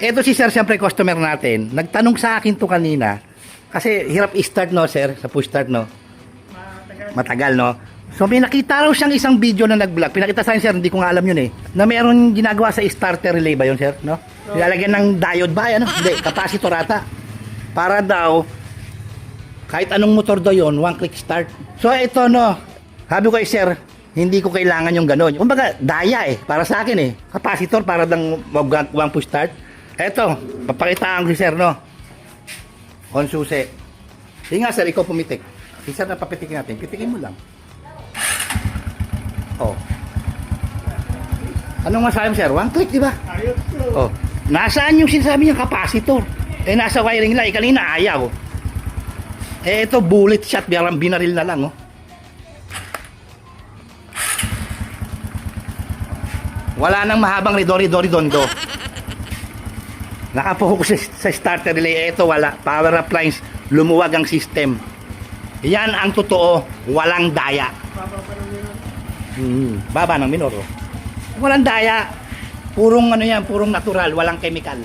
Eto si sir, siyempre customer natin. Nagtanong sa akin to kanina. Kasi hirap i-start, no, sir? Sa push start, no? Matagal, no? So may nakita raw siyang isang video na nag-vlog. Pinakita sa akin, sir, hindi ko nga alam yun eh. Na meron ginagawa sa starter relay ba yun, sir? No? Nilalagyan ng diode ba? Ano? Hindi, capacitor ata. Para daw, kahit anong motor daw yun, one click start. So ito, no? Sabi ko sir, hindi ko kailangan yung gano'n. Kumbaga, daya eh. Para sa akin eh. Capacitor para lang one push start. Eto, papakitaan ko si sir, no? On susi. Sige nga, sir, ikaw pumitik. Si sir na papitikin natin. Pitikin mo lang. Oh. Anong masabi mo, sir? One click, di ba? Oh. Nasaan yung sinasabi niyang capacitor? Eh, nasa wiring lang. Kanina, ayaw. Eh, ito, bullet shot. Binaril na lang, oh. Wala nang mahabang ridori-dori-dondo. Nakapokus sa starter relay. Ito, wala. Power appliance. Lumuwag ang system. Yan ang totoo. Walang daya. Baba ng minor. Walang daya. Purong ano yan, purong natural, walang chemical.